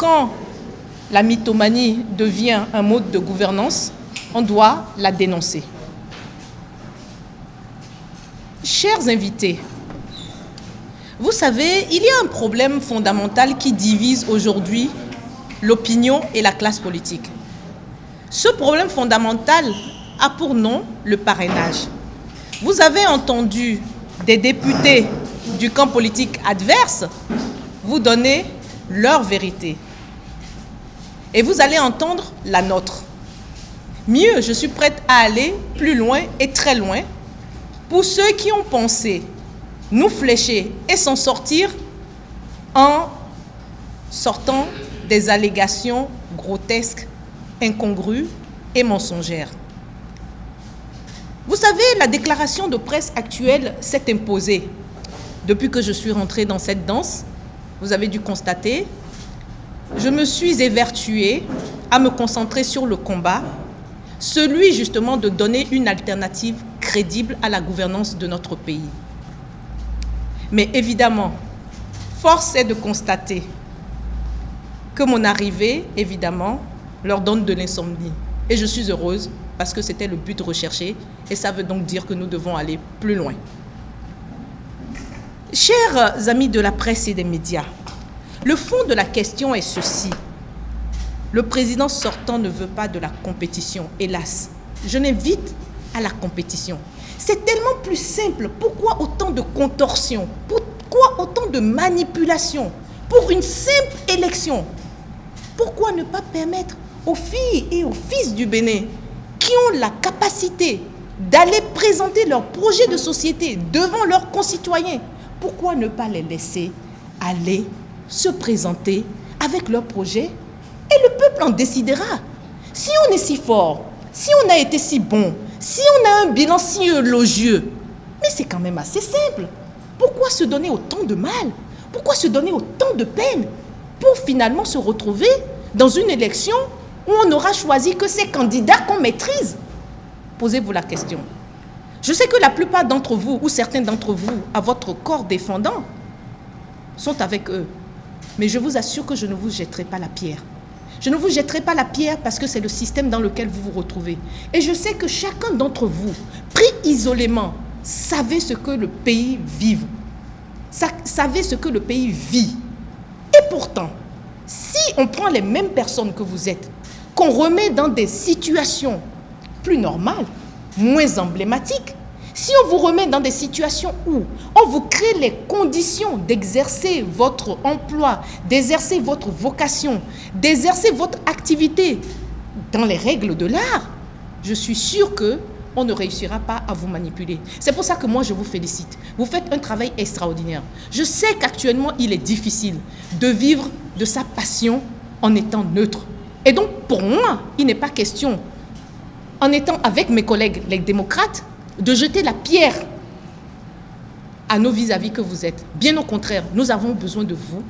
quand la mythomanie devient un mode de gouvernance, on doit la dénoncer. Chers invités, vous savez, il y a un problème fondamental qui divise aujourd'hui l'opinion et la classe politique. Ce problème fondamental a pour nom le parrainage. Vous avez entendu des députés du camp politique adverse vous donner leur vérité. Et vous allez entendre la nôtre. Mieux, je suis prête à aller plus loin et très loin pour ceux qui ont pensé nous flécher et s'en sortir en sortant des allégations grotesques, incongrues et mensongères. Vous savez, la déclaration de presse actuelle s'est imposée. Depuis que je suis rentrée dans cette danse, vous avez dû constater, je me suis évertuée à me concentrer sur le combat, celui justement de donner une alternative crédible à la gouvernance de notre pays. Mais évidemment, force est de constater que mon arrivée, évidemment, leur donne de l'insomnie. Et je suis heureuse parce que c'était le but recherché et ça veut donc dire que nous devons aller plus loin. Chers amis de la presse et des médias, le fond de la question est ceci. Le président sortant ne veut pas de la compétition, hélas. Je n'invite à la compétition. C'est tellement plus simple. Pourquoi autant de contorsions? Pourquoi autant de manipulations pour une simple élection? Pourquoi ne pas permettre aux filles et aux fils du Bénin qui ont la capacité d'aller présenter leur projet de société devant leurs concitoyens, pourquoi ne pas les laisser aller se présenter avec leur projet et le peuple en décidera? Si on est si fort, si on a été si bon, si on a un bilan si élogieux, mais c'est quand même assez simple. Pourquoi se donner autant de mal? Pourquoi se donner autant de peine pour finalement se retrouver dans une élection où on n'aura choisi que ces candidats qu'on maîtrise? Posez-vous la question. Je sais que la plupart d'entre vous, ou certains d'entre vous, à votre corps défendant, sont avec eux. Mais je vous assure que je ne vous jetterai pas la pierre. Je ne vous jetterai pas la pierre parce que c'est le système dans lequel vous vous retrouvez. Et je sais que chacun d'entre vous, pris isolément, savez ce que le pays vive. Savez ce que le pays vit. Et pourtant, si on prend les mêmes personnes que vous êtes, qu'on remet dans des situations plus normales, moins emblématiques, si on vous remet dans des situations où on vous crée les conditions d'exercer votre emploi, d'exercer votre vocation, d'exercer votre activité dans les règles de l'art, je suis sûre qu'on ne réussira pas à vous manipuler. C'est pour ça que moi je vous félicite. Vous faites un travail extraordinaire. Je sais qu'actuellement il est difficile de vivre de sa passion en étant neutre. Et donc pour moi, il n'est pas question, en étant avec mes collègues les démocrates, de jeter la pierre à nos vis-à-vis que vous êtes. Bien au contraire, nous avons besoin de vous,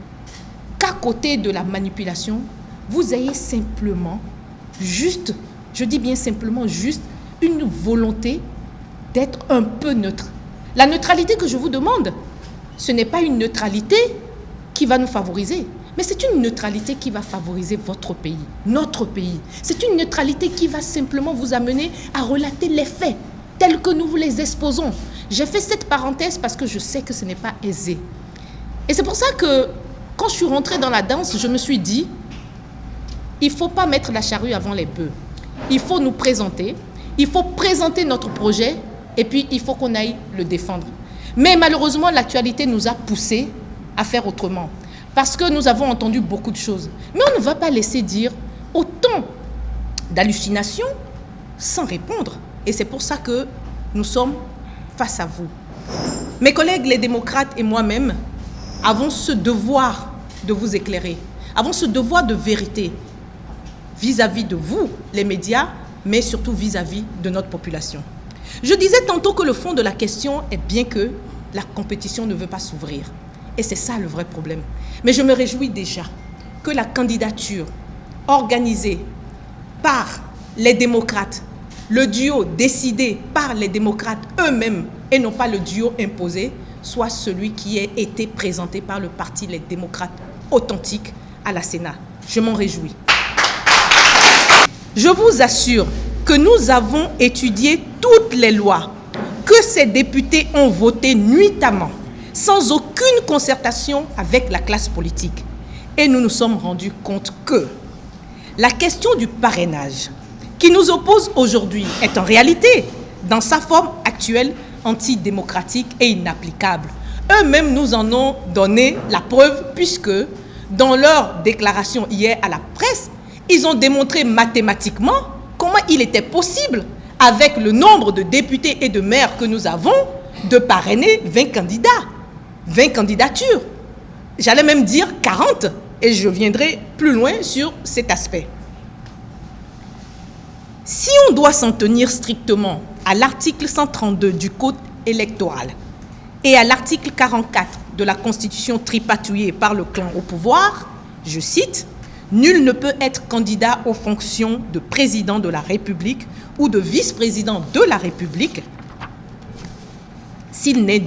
qu'à côté de la manipulation, vous ayez simplement, juste, je dis bien simplement juste, une volonté d'être un peu neutre. La neutralité que je vous demande, ce n'est pas une neutralité qui va nous favoriser, mais c'est une neutralité qui va favoriser votre pays, notre pays. C'est une neutralité qui va simplement vous amener à relater les faits tels que nous vous les exposons. J'ai fait cette parenthèse parce que je sais que ce n'est pas aisé. Et c'est pour ça que quand je suis rentrée dans la danse, je me suis dit, il ne faut pas mettre la charrue avant les bœufs. Il faut nous présenter, il faut présenter notre projet et puis il faut qu'on aille le défendre. Mais malheureusement, l'actualité nous a poussés à faire autrement. Parce que nous avons entendu beaucoup de choses. Mais on ne va pas laisser dire autant d'hallucinations sans répondre. Et c'est pour ça que nous sommes face à vous. Mes collègues, les démocrates et moi-même, avons ce devoir de vous éclairer, avons ce devoir de vérité vis-à-vis de vous, les médias, mais surtout vis-à-vis de notre population. Je disais tantôt que le fond de la question est bien que la compétition ne veut pas s'ouvrir. Et c'est ça le vrai problème. Mais je me réjouis déjà que la candidature organisée par les démocrates, le duo décidé par les démocrates eux-mêmes et non pas le duo imposé, soit celui qui a été présenté par le parti Les Démocrates Authentiques à la Sénat. Je m'en réjouis. Je vous assure que nous avons étudié toutes les lois que ces députés ont votées nuitamment, sans aucune concertation avec la classe politique. Et nous nous sommes rendus compte que la question du parrainage qui nous oppose aujourd'hui est en réalité, dans sa forme actuelle, antidémocratique et inapplicable. Eux-mêmes nous en ont donné la preuve puisque, dans leur déclaration hier à la presse, ils ont démontré mathématiquement comment il était possible, avec le nombre de députés et de maires que nous avons, de parrainer 20 candidats, 20 candidatures. J'allais même dire 40, et je viendrai plus loin sur cet aspect. Si on doit s'en tenir strictement à l'article 132 du Code électoral et à l'article 44 de la Constitution tripatouillée par le clan au pouvoir, je cite, « Nul ne peut être candidat aux fonctions de président de la République ou de vice-président de la République s'il n'est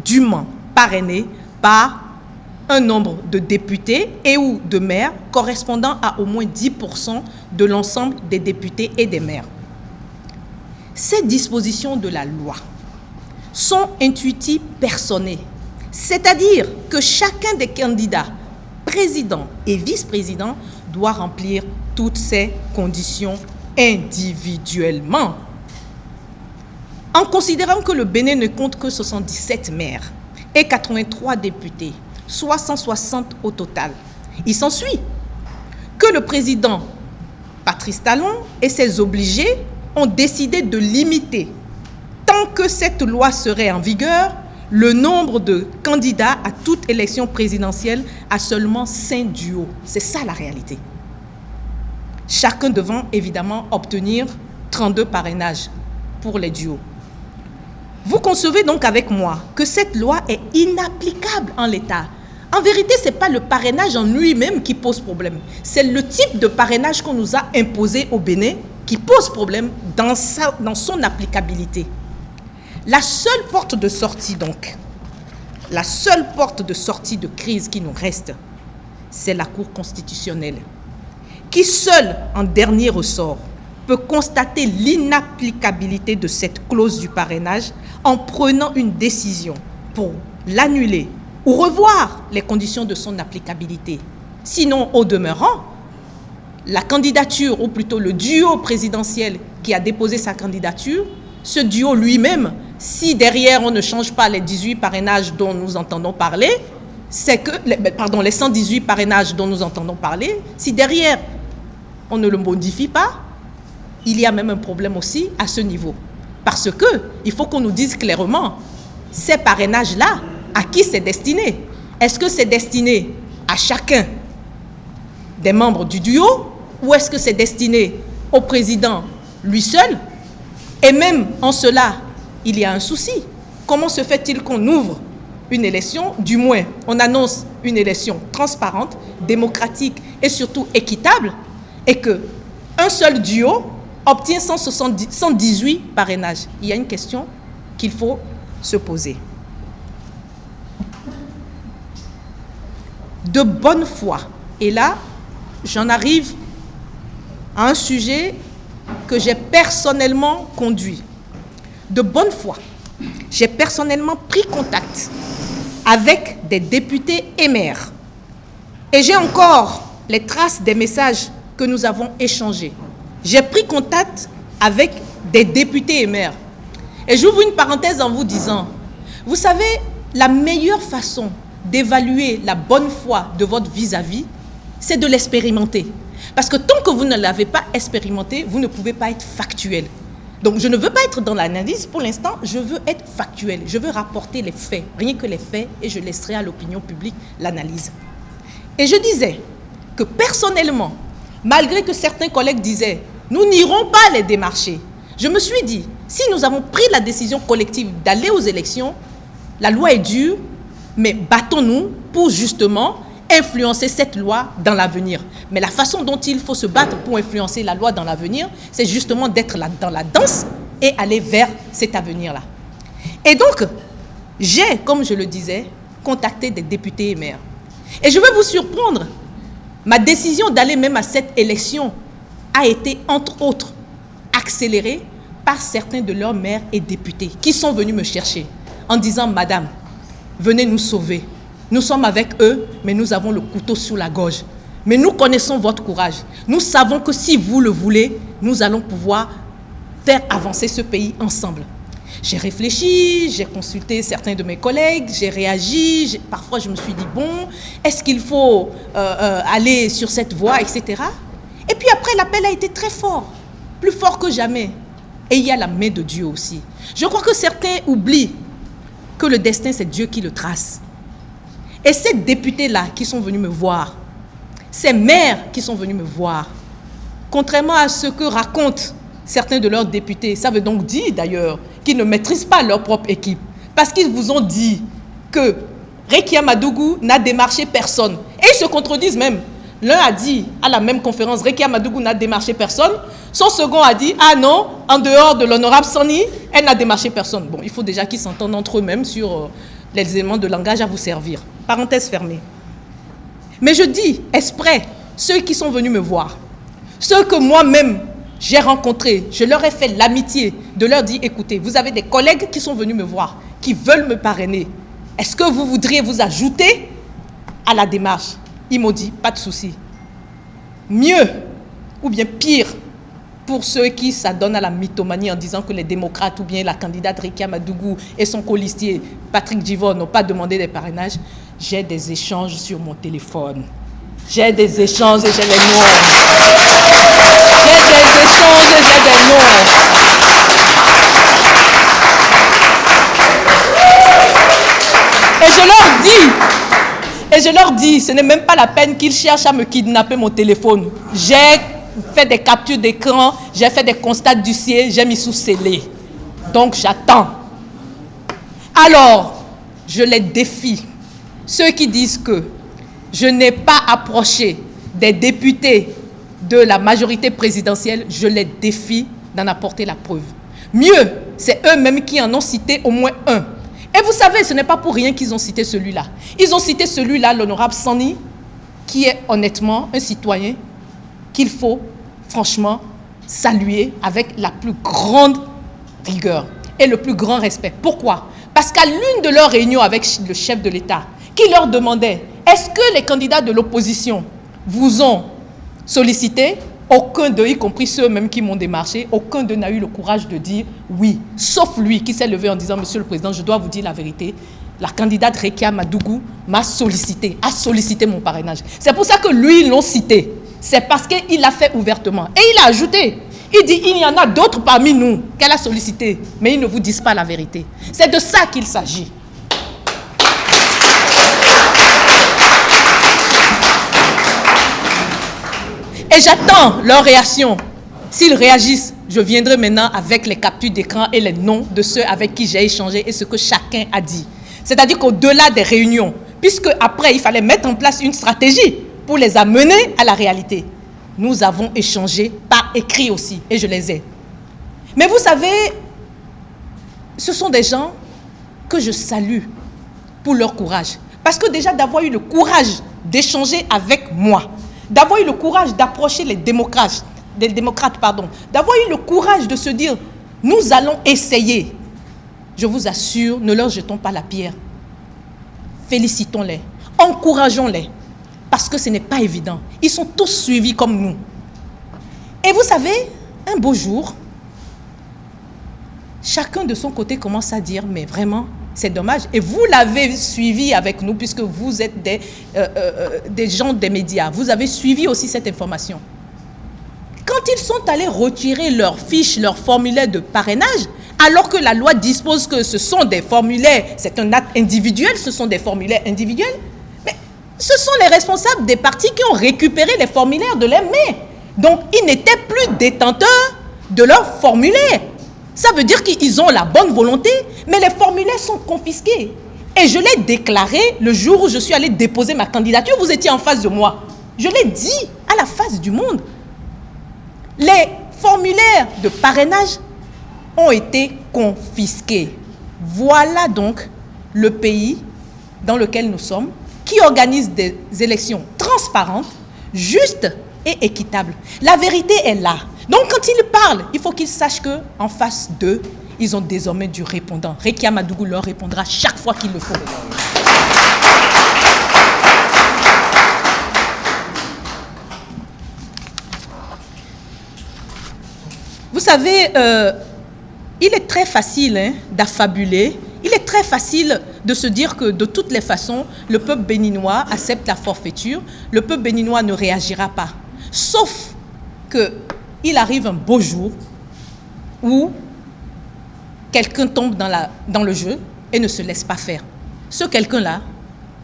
dûment parrainé par un nombre de députés et ou de maires correspondant à au moins 10% de l'ensemble des députés et des maires. » Ces dispositions de la loi sont intuitives personnées, c'est-à-dire que chacun des candidats, président et vice-président, doit remplir toutes ces conditions individuellement. En considérant que le Bénin ne compte que 77 maires et 83 députés, soit 160 au total, il s'ensuit que le président Patrice Talon et ses obligés ont décidé de limiter, tant que cette loi serait en vigueur, le nombre de candidats à toute élection présidentielle à seulement 5 duos. C'est ça la réalité. Chacun devant évidemment obtenir 32 parrainages pour les duos. Vous concevez donc avec moi que cette loi est inapplicable en l'état. En vérité, ce n'est pas le parrainage en lui-même qui pose problème. C'est le type de parrainage qu'on nous a imposé au Bénin qui pose problème dans son applicabilité. La seule porte de sortie donc, la seule porte de sortie de crise qui nous reste, c'est la Cour constitutionnelle, qui seule, en dernier ressort, peut constater l'inapplicabilité de cette clause du parrainage en prenant une décision pour l'annuler ou revoir les conditions de son applicabilité. Sinon, au demeurant, la candidature, ou plutôt le duo présidentiel qui a déposé sa candidature, ce duo lui-même, si derrière on ne change pas les 18 parrainages dont nous entendons parler, c'est que, les 118 parrainages dont nous entendons parler, si derrière on ne le modifie pas, il y a même un problème aussi à ce niveau. Parce que, il faut qu'on nous dise clairement, ces parrainages-là, à qui c'est destiné? Est-ce que c'est destiné à chacun des membres du duo ou est-ce que c'est destiné au président lui seul? Et même en cela, il y a un souci. Comment se fait-il qu'on ouvre une élection, du moins on annonce une élection transparente, démocratique et surtout équitable, et qu'un seul duo obtient 118 parrainages? Il y a une question qu'il faut se poser. De bonne foi, et là, j'en arrive à un sujet que j'ai personnellement conduit. De bonne foi, j'ai personnellement pris contact avec des députés et maires. Et j'ai encore les traces des messages que nous avons échangés. J'ai pris contact avec des députés et maires. Et j'ouvre une parenthèse en vous disant, vous savez, la meilleure façon d'évaluer la bonne foi de votre vis-à-vis, c'est de l'expérimenter. Parce que tant que vous ne l'avez pas expérimenté, vous ne pouvez pas être factuel. Donc je ne veux pas être dans l'analyse pour l'instant, je veux être factuel. Je veux rapporter les faits, rien que les faits, et je laisserai à l'opinion publique l'analyse. Et je disais que personnellement, malgré que certains collègues disaient, nous n'irons pas les démarcher, je me suis dit, si nous avons pris la décision collective d'aller aux élections, la loi est dure, mais battons-nous pour justement influencer cette loi dans l'avenir. Mais la façon dont il faut se battre pour influencer la loi dans l'avenir, c'est justement d'être là dans la danse et aller vers cet avenir-là. Et donc, j'ai, comme je le disais, contacté des députés et maires. Et je vais vous surprendre. Ma décision d'aller même à cette élection a été, entre autres, accélérée par certains de leurs maires et députés qui sont venus me chercher en disant « Madame, venez nous sauver. Nous sommes avec eux, mais nous avons le couteau sous la gorge. Mais nous connaissons votre courage. Nous savons que si vous le voulez, nous allons pouvoir faire avancer ce pays ensemble. » J'ai réfléchi, j'ai consulté certains de mes collègues, j'ai réagi, parfois je me suis dit, bon, est-ce qu'il faut aller sur cette voie, etc. Et puis après, l'appel a été très fort, plus fort que jamais. Et il y a la main de Dieu aussi. Je crois que certains oublient que le destin, c'est Dieu qui le trace. Et ces députés-là qui sont venus me voir, ces maires qui sont venus me voir, contrairement à ce que racontent certains de leurs députés, ça veut donc dire d'ailleurs qu'ils ne maîtrisent pas leur propre équipe. Parce qu'ils vous ont dit que Rekia Madougou n'a démarché personne. Et ils se contredisent même. L'un a dit à la même conférence, Rekia Madougou n'a démarché personne. Son second a dit, ah non, en dehors de l'honorable Sani, elle n'a démarché personne. Bon, il faut déjà qu'ils s'entendent entre eux-mêmes sur les éléments de langage à vous servir. Parenthèse fermée. Mais je dis, exprès, ceux qui sont venus me voir, ceux que moi-même j'ai rencontrés, je leur ai fait l'amitié de leur dire, écoutez, vous avez des collègues qui sont venus me voir, qui veulent me parrainer. Est-ce que vous voudriez vous ajouter à la démarche? Ils m'ont dit, pas de souci. Mieux, ou bien pire, pour ceux qui s'adonnent à la mythomanie en disant que les démocrates ou bien la candidate Rekia Madougou et son colistier Patrick Djivon n'ont pas demandé des parrainages, j'ai des échanges sur mon téléphone. J'ai des échanges et j'ai les noms. J'ai des échanges et j'ai des noms. Et je leur dis, ce n'est même pas la peine qu'ils cherchent à me kidnapper mon téléphone. J'ai fait des captures d'écran, j'ai fait des constats d'huissier, j'ai mis sous scellé. Donc j'attends. Alors, je les défie. Ceux qui disent que je n'ai pas approché des députés de la majorité présidentielle, je les défie d'en apporter la preuve. Mieux, c'est eux-mêmes qui en ont cité au moins un. Et vous savez, ce n'est pas pour rien qu'ils ont cité celui-là. Ils ont cité celui-là, l'honorable Sani, qui est honnêtement un citoyen qu'il faut franchement saluer avec la plus grande rigueur et le plus grand respect. Pourquoi? Parce qu'à l'une de leurs réunions avec le chef de l'État, qui leur demandait, est-ce que les candidats de l'opposition vous ont sollicité? Aucun d'eux, y compris ceux-mêmes qui m'ont démarché, aucun d'eux n'a eu le courage de dire oui, sauf lui qui s'est levé en disant, Monsieur le Président, je dois vous dire la vérité, la candidate Rekia Madougou m'a sollicité, a sollicité mon parrainage. C'est pour ça que lui, ils l'ont cité. C'est parce qu'il l'a fait ouvertement. Et il a ajouté, il dit, il y en a d'autres parmi nous qu'elle a sollicité, mais ils ne vous disent pas la vérité. C'est de ça qu'il s'agit. Et j'attends leur réaction. S'ils réagissent, je viendrai maintenant avec les captures d'écran et les noms de ceux avec qui j'ai échangé et ce que chacun a dit. C'est-à-dire qu'au-delà des réunions, puisque après il fallait mettre en place une stratégie pour les amener à la réalité, nous avons échangé par écrit aussi, et je les ai. Mais vous savez, ce sont des gens que je salue pour leur courage. Parce que déjà d'avoir eu le courage d'échanger avec moi, d'avoir eu le courage d'approcher les démocrates, d'avoir eu le courage de se dire, nous allons essayer. Je vous assure, ne leur jetons pas la pierre. Félicitons-les, encourageons-les, parce que ce n'est pas évident. Ils sont tous suivis comme nous. Et vous savez, un beau jour, chacun de son côté commence à dire, mais vraiment, c'est dommage. Et vous l'avez suivi avec nous, puisque vous êtes des gens des médias. Vous avez suivi aussi cette information. Quand ils sont allés retirer leurs fiches, leurs formulaires de parrainage, alors que la loi dispose que ce sont des formulaires, c'est un acte individuel, ce sont des formulaires individuels, mais ce sont les responsables des partis qui ont récupéré les formulaires de leurs mains. Donc, ils n'étaient plus détenteurs de leurs formulaires. Ça veut dire qu'ils ont la bonne volonté, mais les formulaires sont confisqués. Et je l'ai déclaré le jour où je suis allée déposer ma candidature. Vous étiez en face de moi. Je l'ai dit à la face du monde. Les formulaires de parrainage ont été confisqués. Voilà donc le pays dans lequel nous sommes, qui organise des élections transparentes, juste et équitable. La vérité est là. Donc quand ils parlent, il faut qu'ils sachent qu'en face d'eux, ils ont désormais du répondant. Rekia Madougou leur répondra chaque fois qu'il le faut. Vous savez, il est très facile d'affabuler, il est très facile de se dire que de toutes les façons, le peuple béninois accepte la forfaiture, le peuple béninois ne réagira pas. Sauf qu'il arrive un beau jour où quelqu'un tombe dans le jeu et ne se laisse pas faire. Ce quelqu'un-là,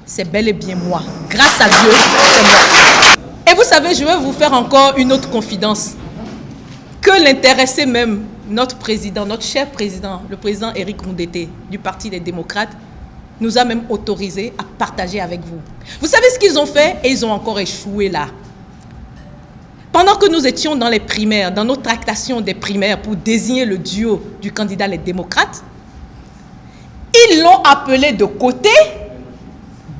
c'est bel et bien moi. Grâce à Dieu, c'est moi. Et vous savez, je vais vous faire encore une autre confidence. Que l'intéressé même, notre président, notre cher président, le président Éric Roudeté du Parti des démocrates, nous a même autorisé à partager avec vous. Vous savez ce qu'ils ont fait? Et ils ont encore échoué là. Pendant que nous étions dans les primaires, dans nos tractations des primaires pour désigner le duo du candidat les démocrates, ils l'ont appelé de côté,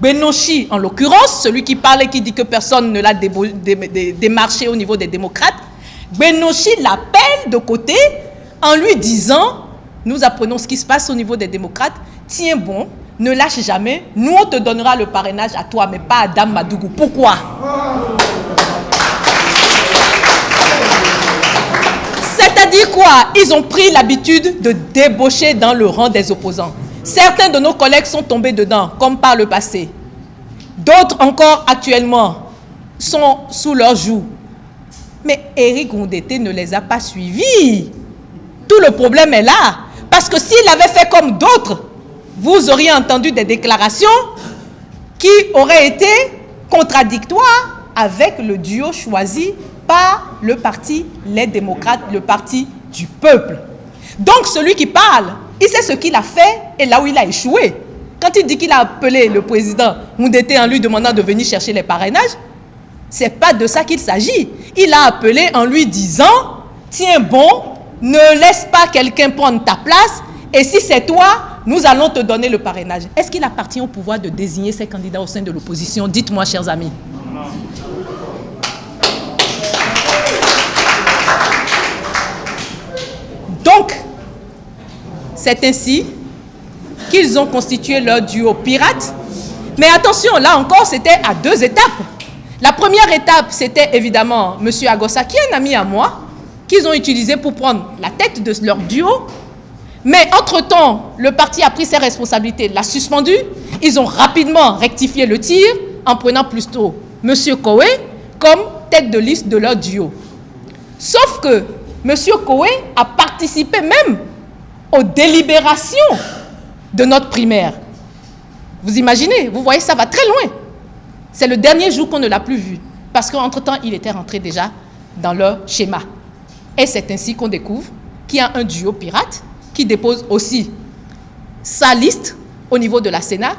Benochi en l'occurrence, celui qui parle et qui dit que personne ne l'a démarché au niveau des démocrates. Benochi l'appelle de côté en lui disant, nous apprenons ce qui se passe au niveau des démocrates, tiens bon, ne lâche jamais, nous on te donnera le parrainage à toi, mais pas à Dame Madougou. Pourquoi? C'est-à-dire quoi? Ils ont pris l'habitude de débaucher dans le rang des opposants. Certains de nos collègues sont tombés dedans, comme par le passé. D'autres encore actuellement sont sous leur joug. Mais Éric Roudeté ne les a pas suivis. Tout le problème est là. Parce que s'il avait fait comme d'autres, vous auriez entendu des déclarations qui auraient été contradictoires avec le duo choisi par le parti Les Démocrates, le parti du peuple. Donc celui qui parle, il sait ce qu'il a fait et là où il a échoué. Quand il dit qu'il a appelé le président Roudeté en lui demandant de venir chercher les parrainages, ce n'est pas de ça qu'il s'agit. Il a appelé en lui disant, tiens bon, ne laisse pas quelqu'un prendre ta place et si c'est toi, nous allons te donner le parrainage. Est-ce qu'il appartient au pouvoir de désigner ses candidats au sein de l'opposition? Dites-moi, chers amis. Donc, c'est ainsi qu'ils ont constitué leur duo pirate. Mais attention, là encore, c'était à deux étapes. La première étape, c'était évidemment M. Agossa, qui est un ami à moi, qu'ils ont utilisé pour prendre la tête de leur duo. Mais entre-temps, le parti a pris ses responsabilités, l'a suspendu. Ils ont rapidement rectifié le tir en prenant plutôt M. Koé comme tête de liste de leur duo. Sauf que M. Koé a participé même aux délibérations de notre primaire. Vous imaginez, vous voyez, ça va très loin. C'est le dernier jour qu'on ne l'a plus vu. Parce qu'entre-temps, il était rentré déjà dans leur schéma. Et c'est ainsi qu'on découvre qu'il y a un duo pirate qui dépose aussi sa liste au niveau de la Sénat,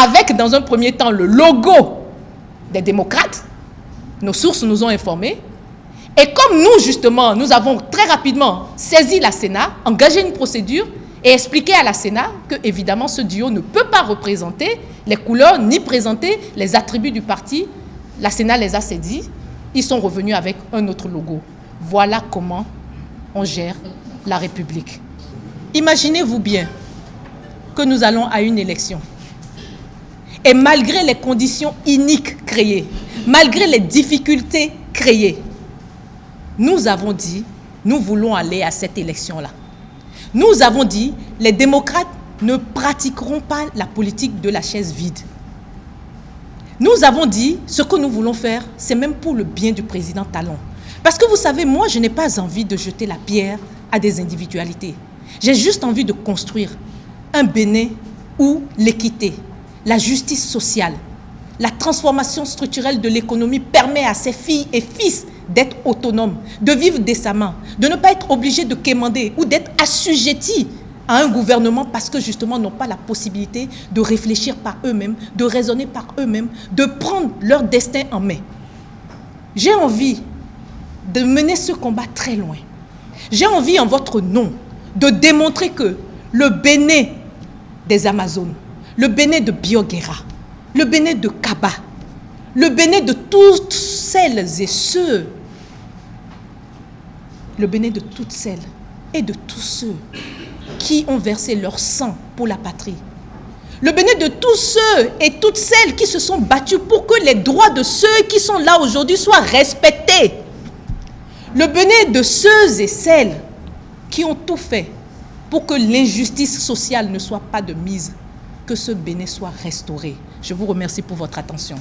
avec dans un premier temps le logo des démocrates. Nos sources nous ont informés. Et comme nous, justement, nous avons très rapidement saisi la Sénat, engagé une procédure et expliqué à la Sénat que, évidemment, ce duo ne peut pas représenter les couleurs ni présenter les attributs du parti. La Sénat les a saisis. Ils sont revenus avec un autre logo. Voilà comment on gère la République. Imaginez-vous bien que nous allons à une élection. Et malgré les conditions iniques créées, malgré les difficultés créées, nous avons dit, nous voulons aller à cette élection-là. Nous avons dit, les démocrates ne pratiqueront pas la politique de la chaise vide. Nous avons dit, ce que nous voulons faire, c'est même pour le bien du président Talon. Parce que vous savez, moi, je n'ai pas envie de jeter la pierre à des individualités. J'ai juste envie de construire un Bénin où l'équité, la justice sociale, la transformation structurelle de l'économie permet à ses filles et fils d'être autonomes, de vivre décemment, de ne pas être obligés de quémander ou d'être assujettis à un gouvernement parce que justement n'ont pas la possibilité de réfléchir par eux-mêmes, de raisonner par eux-mêmes, de prendre leur destin en main. J'ai envie de mener ce combat très loin. J'ai envie en votre nom de démontrer que le Bénin des Amazones, le Bénin de Bioguera, le Bénin de Kaba, le Bénin de toutes celles et ceux, le Bénin de toutes celles et de tous ceux qui ont versé leur sang pour la patrie. Le Bénin de tous ceux et toutes celles qui se sont battus pour que les droits de ceux qui sont là aujourd'hui soient respectés. Le Bénin de ceux et celles qui ont tout fait pour que l'injustice sociale ne soit pas de mise, que ce Bénin soit restauré. Je vous remercie pour votre attention.